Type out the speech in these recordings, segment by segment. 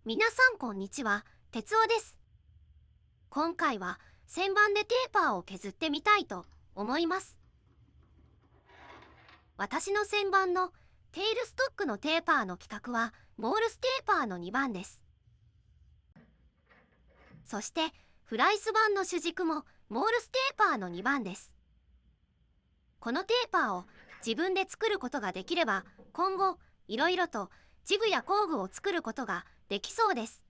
皆さんこんにちは、哲夫です。今回は旋盤でテーパーを削ってみたいと思います。私の旋盤のテールストックのテーパーの規格はモールステーパーの2番です。そしてフライス板の主軸もモールステーパーの2番です。このテーパーを自分で作ることができれば、今後いろいろとジグや工具を作ることができそうです。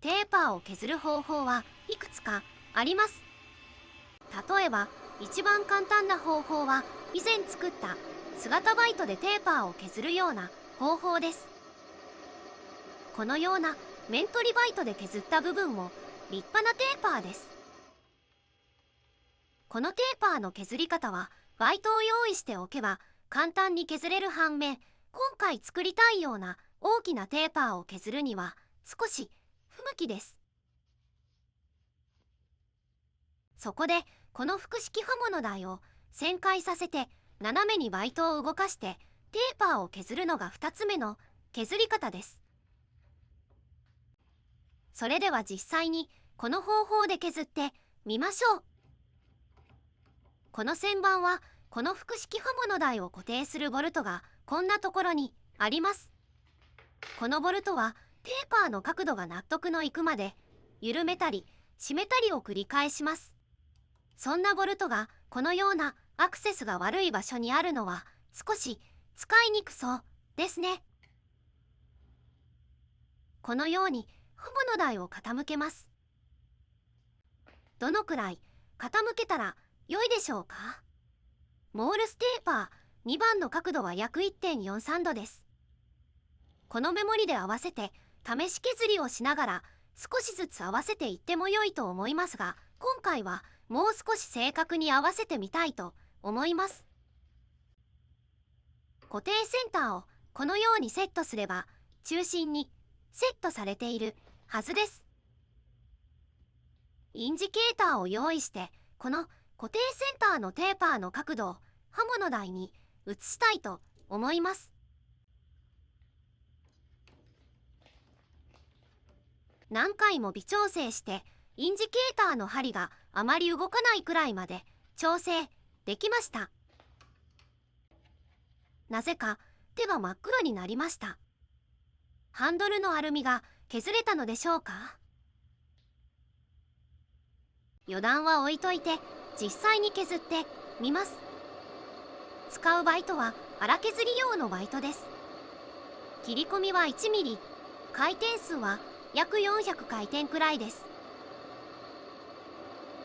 テーパーを削る方法はいくつかあります。例えば一番簡単な方法は以前作った姿バイトでテーパーを削るような方法です。このような面取りバイトで削った部分も立派なテーパーです。このテーパーの削り方はバイトを用意しておけば簡単に削れる反面、今回作りたいような大きなテーパーを削るには少し不向きです。そこでこの複式刃物台を旋回させて斜めにバイトを動かしてテーパーを削るのが2つ目の削り方です。それでは実際にこの方法で削ってみましょう。この旋盤はこの複式刃物台を固定するボルトがこんなところにあります。このボルトはテーパーの角度が納得のいくまで緩めたり締めたりを繰り返します。そんなボルトがこのようなアクセスが悪い場所にあるのは少し使いにくそうですね。このように刃物台を傾けます。どのくらい傾けたら良いでしょうか？モールステーパー2番の角度は約 1.43 度です。このメモリで合わせて試し削りをしながら少しずつ合わせていっても良いと思いますが、今回はもう少し正確に合わせてみたいと思います。固定センターをこのようにセットすれば中心にセットされているはずです。インジケーターを用意してこの固定センターのテーパーの角度を刃物台に移したいと思います。何回も微調整してインジケーターの針があまり動かないくらいまで調整できました。なぜか手が真っ黒になりました。ハンドルのアルミが削れたのでしょうか？余談は置いといて実際に削ってみます。使うバイトは荒削り用のバイトです。切り込みは1ミリ、回転数は約400回転くらいです。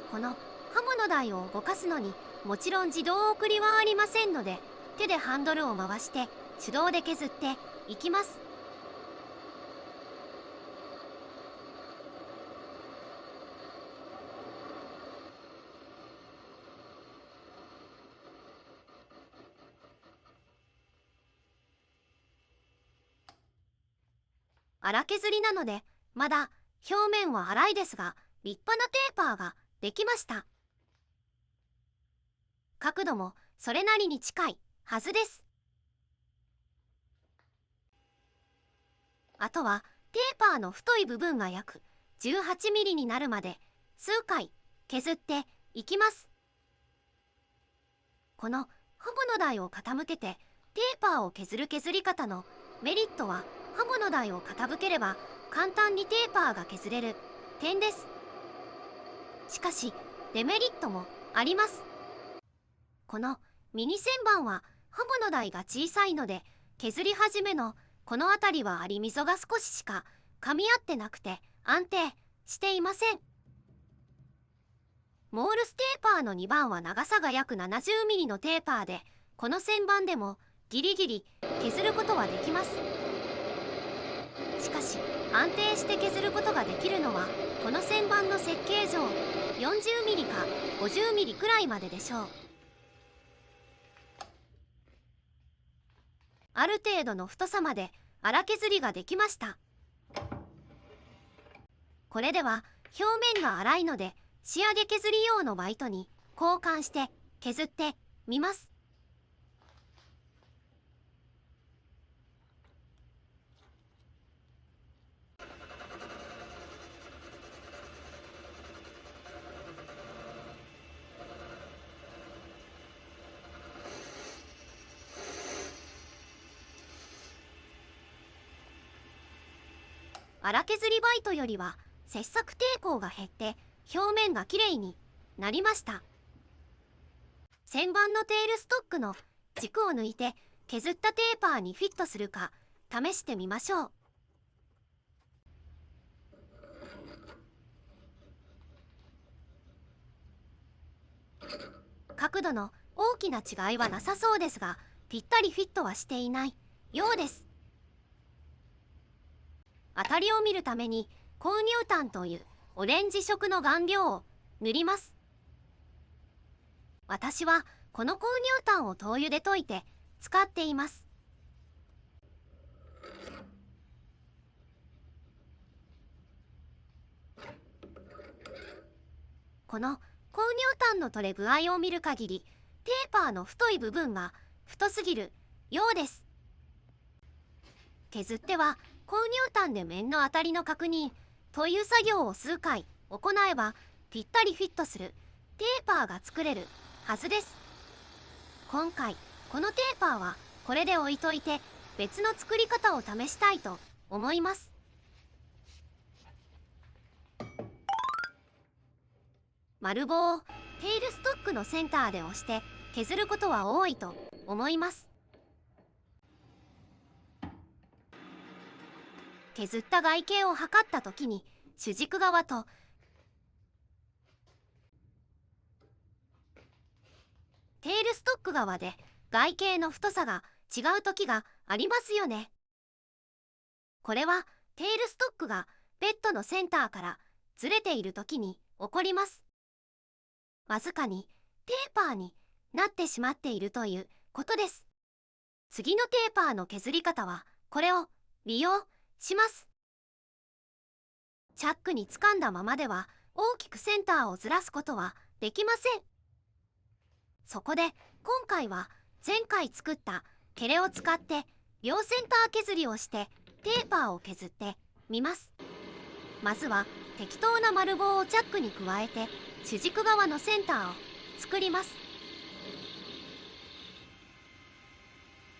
この刃物台を動かすのにもちろん自動送りはありませんので、手でハンドルを回して手動で削っていきます。荒削りなのでまだ表面は粗いですが立派なテーパーができました。角度もそれなりに近いはずです。あとはテーパーの太い部分が約18ミリになるまで数回削っていきます。この刃物台を傾けてテーパーを削る削り方のメリットは、刃物台を傾ければ簡単にテーパーが削れる点です。しかしデメリットもあります。このミニ旋盤は刃物台が小さいので削り始めのこの辺りはアリ溝が少ししか噛み合ってなくて安定していません。モールステーパーの2番は長さが約70ミリのテーパーで、この旋盤でもギリギリ削ることはできます。しかし安定して削ることができるのはこの旋盤の設計上40ミリか50ミリくらいまででしょう。ある程度の太さまで荒削りができました。これでは表面が粗いので仕上げ削り用のバイトに交換して削ってみます。荒削りバイトよりは切削抵抗が減って表面がきれいになりました。旋盤のテールストックの軸を抜いて削ったテーパーにフィットするか試してみましょう。角度の大きな違いはなさそうですが、ぴったりフィットはしていないようです。当たりを見るために高乳炭というオレンジ色の顔料を塗ります。私はこの高乳炭を灯油で溶いて使っています。この高乳炭の取れ具合を見る限り、テーパーの太い部分が太すぎるようです。削っては高乳炭で面の当たりの確認、灯油作業を数回行えばぴったりフィットするテーパーが作れるはずです。今回このテーパーはこれで置いといて別の作り方を試したいと思います。丸棒をテールストックのセンターで押して削ることは多いと思います。削った外径を測った時に主軸側とテールストック側で外径の太さが違う時がありますよね。これはテールストックがベッドのセンターからずれている時に起こります。わずかにテーパーになってしまっているということです。次のテーパーの削り方はこれを利用します。チャックに掴んだままでは大きくセンターをずらすことはできません。そこで今回は前回作ったケレを使って両センター削りをしてテーパーを削ってみます。まずは適当な丸棒をチャックに加えて主軸側のセンターを作ります。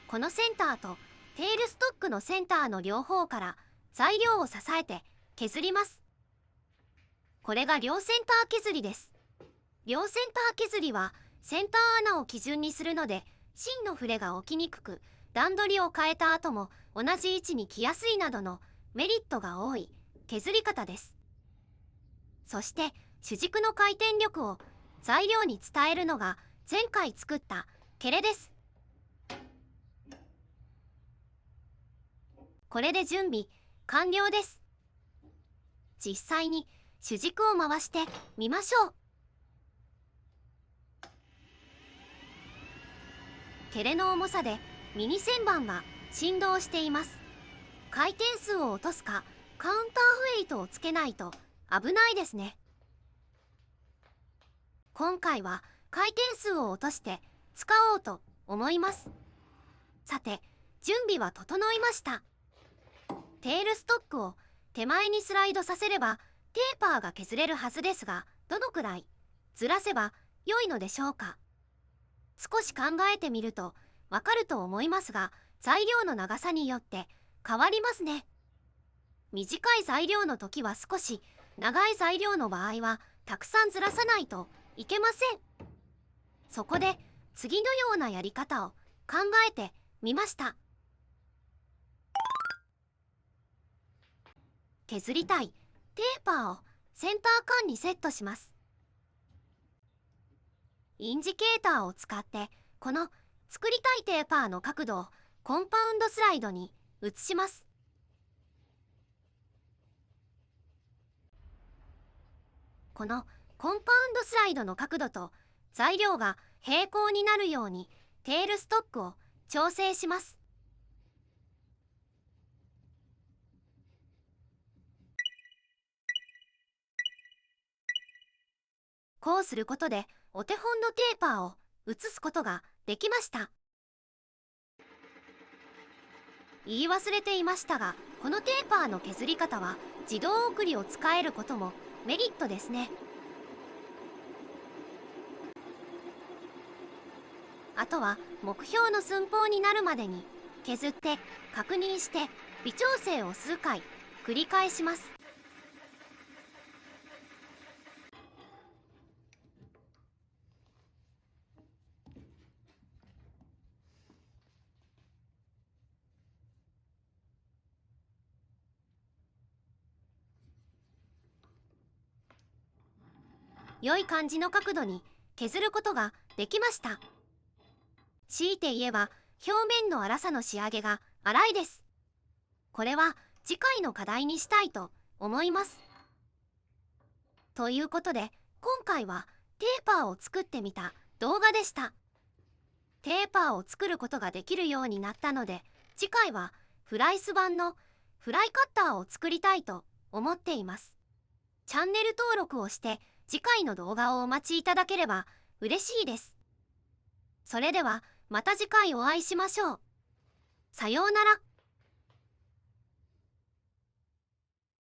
このセンターとテールストックのセンターの両方から材料を支えて削ります。これが両センター削りです。両センター削りはセンター穴を基準にするので芯の触れが起きにくく、段取りを変えた後も同じ位置に来やすいなどのメリットが多い削り方です。そして主軸の回転力を材料に伝えるのが前回作ったケレです。これで準備完了です。実際に主軸を回してみましょう。ケレの重さでミニ旋盤が振動しています。回転数を落とすかカウンターウェイトをつけないと危ないですね。今回は回転数を落として使おうと思います。さて、準備は整いました。テールストックを手前にスライドさせればテーパーが削れるはずですが、どのくらいずらせば良いのでしょうか。少し考えてみるとわかると思いますが、材料の長さによって変わりますね。短い材料の時は少し、長い材料の場合はたくさんずらさないといけません。そこで次のようなやり方を考えてみました。削りたいテーパーをセンター間にセットします。インジケーターを使ってこの作りたいテーパーの角度をコンパウンドスライドに移します。このコンパウンドスライドの角度と材料が平行になるようにテールストックを調整します。こうすることでお手本のテーパーを移すことができました。言い忘れていましたが、このテーパーの削り方は自動送りを使えることもメリットですね。あとは目標の寸法になるまでに削って確認して微調整を数回繰り返します。良い感じの角度に削ることができました。強いて言えば表面の粗さの仕上げが粗いです。これは次回の課題にしたいと思います。ということで今回はテーパーを作ってみた動画でした。テーパーを作ることができるようになったので、次回はフライス版のフライカッターを作りたいと思っています。チャンネル登録をして次回の動画をお待ちいただければ嬉しいです。それではまた次回お会いしましょう。さようなら。